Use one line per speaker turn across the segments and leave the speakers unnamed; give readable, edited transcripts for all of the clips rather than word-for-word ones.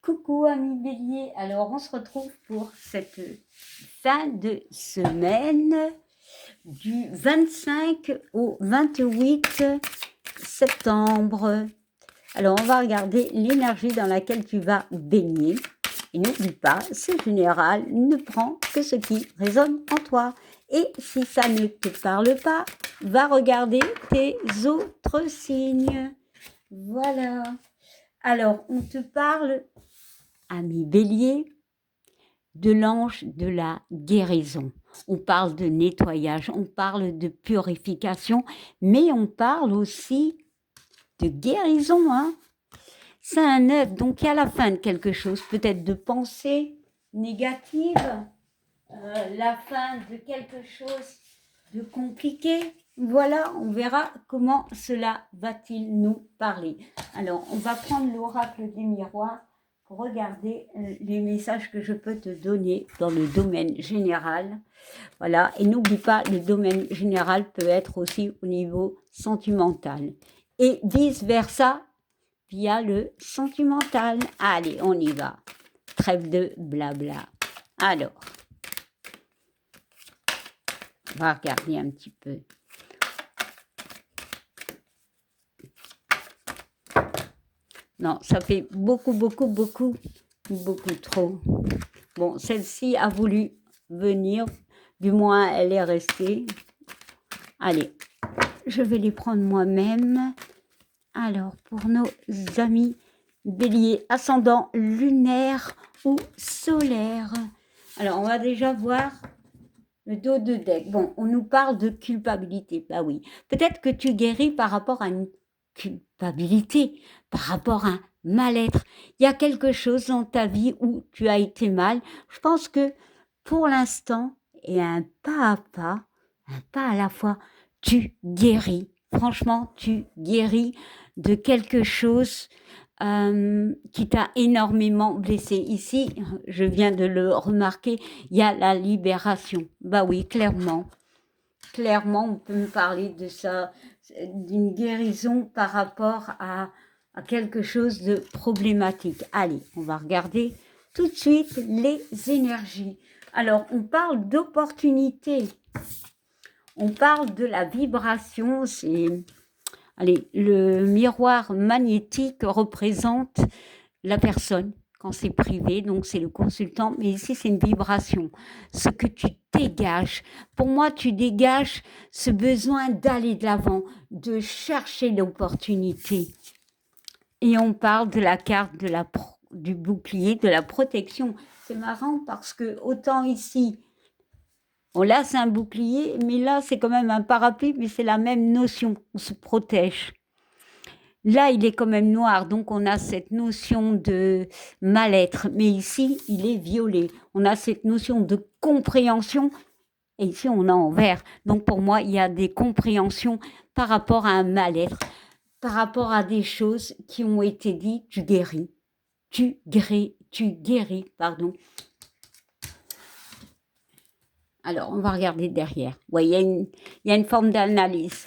Coucou amis Bélier, alors on se retrouve pour cette fin de semaine du 25 au 28 septembre. Alors on va regarder l'énergie dans laquelle tu vas baigner. Et n'oublie pas, c'est général, ne prends que ce qui résonne en toi. Et si ça ne te parle pas, va regarder tes autres signes. Voilà. Alors on te parle, ami Bélier, de l'ange de la guérison. On parle de nettoyage, on parle de purification, mais on parle aussi de guérison. C'est un œuf, donc il y a la fin de quelque chose, peut-être de pensée négative, la fin de quelque chose de compliqué. Voilà, on verra comment cela va-t-il nous parler. Alors, on va prendre l'oracle des miroirs pour regarder les messages que je peux te donner dans le domaine général. Voilà, et n'oublie pas, le domaine général peut être aussi au niveau sentimental. Et vice-versa, via le sentimental. Allez, on y va. Trêve de blabla. Alors, on va regarder un petit peu. Non, ça fait beaucoup trop. Bon, celle-ci a voulu venir, du moins elle est restée. Allez, je vais les prendre moi-même. Alors, pour nos amis Bélier, ascendant lunaire ou solaire. Alors, on va déjà voir le dos de deck. Bon, on nous parle de culpabilité. Bah oui, peut-être que tu guéris par rapport à une culpabilité, par rapport à un mal-être. Il y a quelque chose dans ta vie où tu as été mal. Je pense que pour l'instant, et un pas à la fois, tu guéris. Franchement, tu guéris de quelque chose qui t'a énormément blessé. Ici, je viens de le remarquer, il y a la libération. Bah oui, clairement. Clairement, on peut me parler de ça, d'une guérison par rapport à quelque chose de problématique. Allez, on va regarder tout de suite les énergies. Alors, on parle d'opportunité. On parle de la vibration. Allez, le miroir magnétique représente la personne quand c'est privé, donc c'est le consultant, mais ici c'est une vibration. Ce que tu dégages, pour moi tu dégages ce besoin d'aller de l'avant, de chercher l'opportunité. Et on parle de la carte du bouclier, de la protection. C'est marrant parce que autant ici, bon là c'est un bouclier, mais là c'est quand même un parapluie, mais c'est la même notion, on se protège. Là, il est quand même noir, donc on a cette notion de mal-être. Mais ici, il est violet. On a cette notion de compréhension. Et ici, on a en vert. Donc pour moi, il y a des compréhensions par rapport à un mal-être, par rapport à des choses qui ont été dites. Tu guéris. Tu guéris, pardon. Alors, on va regarder derrière. Ouais, il y a une forme d'analyse.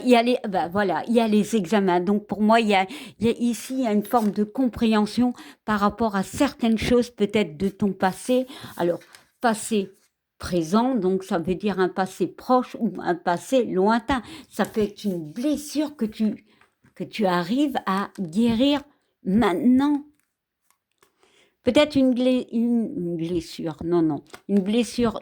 Il y a les examens. Donc, pour moi, ici, il y a une forme de compréhension par rapport à certaines choses, peut-être de ton passé. Alors, passé présent, donc ça veut dire un passé proche ou un passé lointain. Ça peut être une blessure que tu arrives à guérir maintenant. Peut-être une blessure, non, une blessure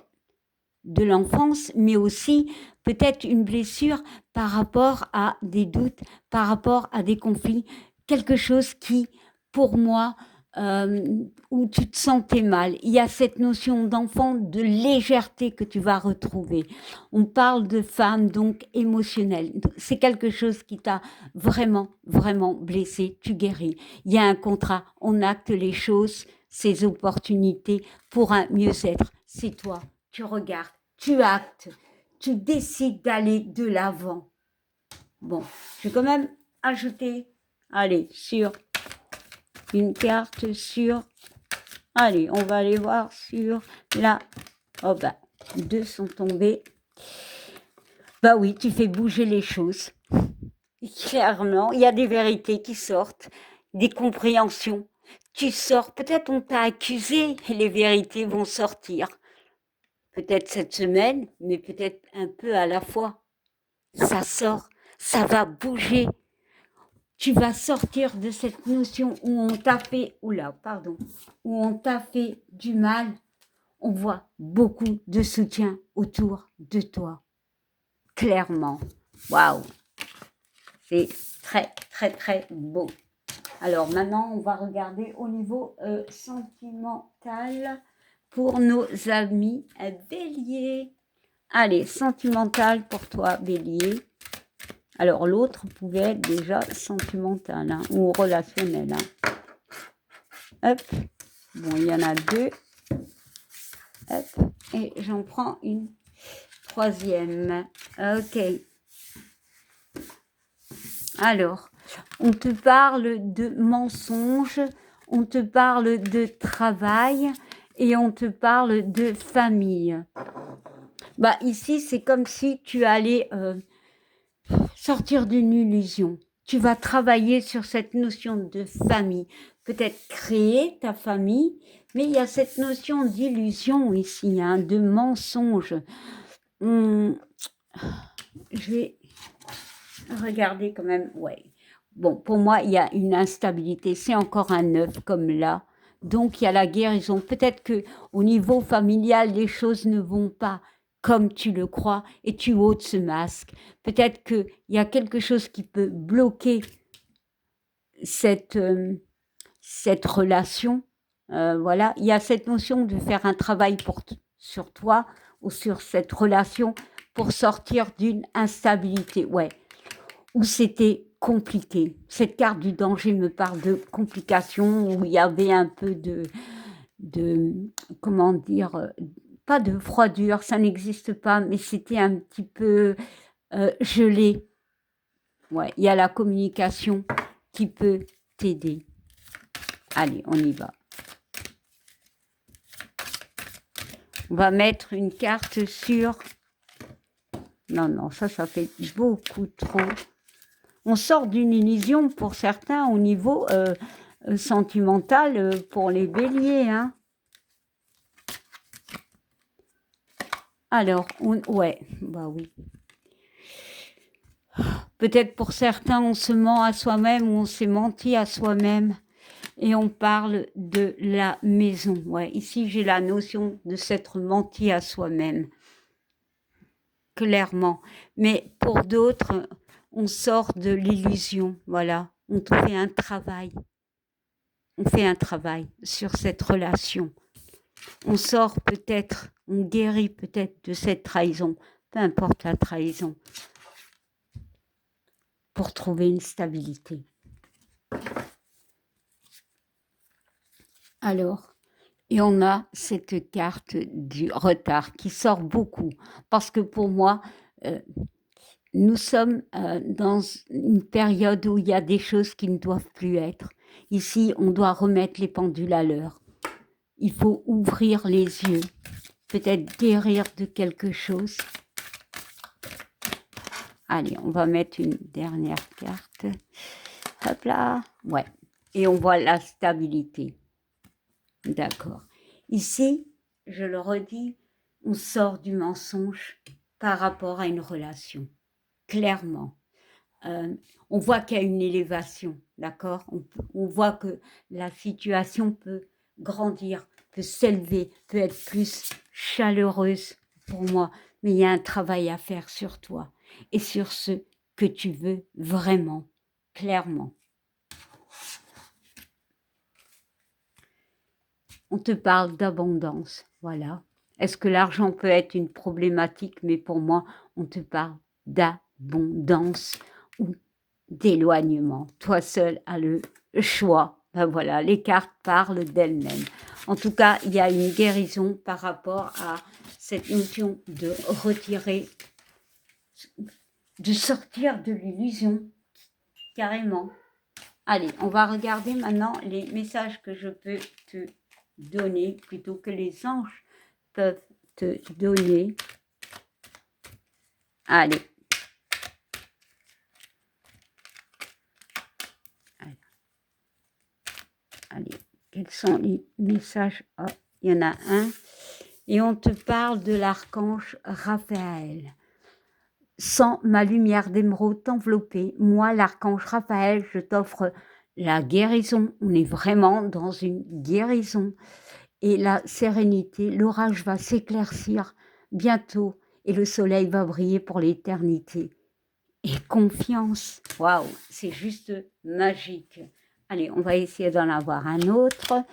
de l'enfance, mais aussi peut-être une blessure par rapport à des doutes, par rapport à des conflits, quelque chose qui, pour moi, où tu te sentais mal. Il y a cette notion d'enfant, de légèreté que tu vas retrouver. On parle de femme, donc émotionnelle. C'est quelque chose qui t'a vraiment blessé. Tu guéris. Il y a un contrat. On acte les choses, ces opportunités pour un mieux-être. C'est toi. Tu regardes, tu actes, tu décides d'aller de l'avant. Bon, je vais quand même ajouter, allez, sur une carte sur, allez, on va aller voir sur la, oh bah, deux sont tombés. Bah oui, tu fais bouger les choses. Clairement, il y a des vérités qui sortent, des compréhensions. Tu sors, peut-être on t'a accusé et les vérités vont sortir. Peut-être cette semaine, mais peut-être un peu à la fois. Ça sort, ça va bouger. Tu vas sortir de cette notion où on t'a fait, où on t'a fait du mal. On voit beaucoup de soutien autour de toi. Clairement. Waouh. C'est très, très, très beau. Alors maintenant, on va regarder au niveau sentimental pour nos amis béliers. Allez, sentimental pour toi, bélier. Alors l'autre pouvait être déjà sentimental hein, ou relationnel. Hein. Hop. Bon, il y en a deux. Hop. Et j'en prends une troisième. Ok. Alors, on te parle de mensonges, on te parle de travail et on te parle de famille. Bah ici, c'est comme si tu allais sortir d'une illusion. Tu vas travailler sur cette notion de famille. Peut-être créer ta famille, mais il y a cette notion d'illusion ici, hein, de mensonge. Je vais regarder quand même, ouais. Bon, pour moi, il y a une instabilité. C'est encore un 9 comme là. Donc, il y a la guérison. Peut-être que au niveau familial, les choses ne vont pas comme tu le crois et tu ôtes ce masque. Peut-être qu'il y a quelque chose qui peut bloquer cette relation. Voilà, il y a cette notion de faire un travail sur toi ou sur cette relation pour sortir d'une instabilité. Ouais, où c'était compliqué. Cette carte du danger me parle de complications, où il y avait un peu de comment dire, pas de froidure, ça n'existe pas, mais c'était un petit peu gelé. Ouais, il y a la communication qui peut t'aider. Allez, on y va. On va mettre une carte sur... Non, ça fait beaucoup trop. On sort d'une illusion pour certains au niveau sentimental pour les béliers. Hein. Alors, ouais, bah oui. Peut-être pour certains, on se ment à soi-même ou on s'est menti à soi-même. Et on parle de la maison. Ouais, ici, j'ai la notion de s'être menti à soi-même. Clairement. Mais pour d'autres, on sort de l'illusion. Voilà. On fait un travail. On fait un travail sur cette relation. On sort peut-être, on guérit peut-être de cette trahison. Peu importe la trahison. Pour trouver une stabilité. Alors, et on a cette carte du retard qui sort beaucoup. Parce que pour moi, nous sommes dans une période où il y a des choses qui ne doivent plus être. Ici, on doit remettre les pendules à l'heure. Il faut ouvrir les yeux, peut-être guérir de quelque chose. Allez, on va mettre une dernière carte. Hop là, ouais. Et on voit la stabilité. D'accord. Ici, je le redis, on sort du mensonge par rapport à une relation. Clairement. On voit qu'il y a une élévation, d'accord, on voit que la situation peut grandir, peut s'élever, peut être plus chaleureuse pour moi, mais il y a un travail à faire sur toi et sur ce que tu veux vraiment, clairement. On te parle d'abondance, voilà. Est-ce que l'argent peut être une problématique? Mais pour moi, on te parle d'abondance ou d'éloignement. Toi seul as le choix. Ben voilà, les cartes parlent d'elles-mêmes. En tout cas, il y a une guérison par rapport à cette notion de retirer, de sortir de l'illusion, carrément. Allez, on va regarder maintenant les messages que je peux te donner, plutôt que les anges peuvent te donner. Allez. Allez. quels sont les messages? Oh, il y en a un. Et on te parle de l'archange Raphaël. Sans ma lumière d'émeraude t'envelopper, moi, l'archange Raphaël, je t'offre la guérison. On est vraiment dans une guérison. Et la sérénité, l'orage va s'éclaircir bientôt et le soleil va briller pour l'éternité. Et confiance, waouh, c'est juste magique. Allez, on va essayer d'en avoir un autre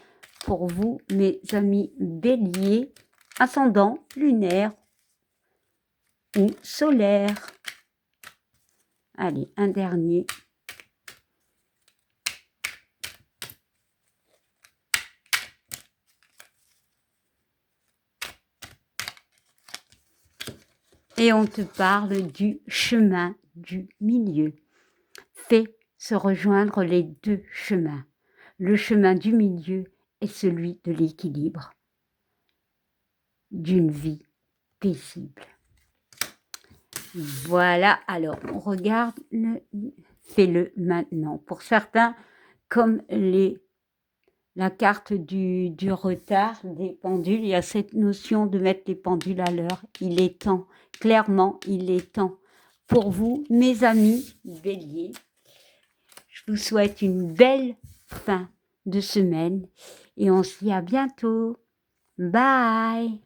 pour vous, mes amis béliers, ascendant, lunaire ou solaire. Allez, un dernier. Et on te parle du chemin du milieu. Fais se rejoindre les deux chemins. Le chemin du milieu est celui de l'équilibre, d'une vie paisible. Voilà, alors on regarde, fais-le maintenant. Pour certains, comme la carte du retard des pendules, il y a cette notion de mettre les pendules à l'heure. Il est temps, clairement, il est temps. Pour vous, mes amis béliers, je vous souhaite une belle fin de semaine et on se dit à bientôt. Bye!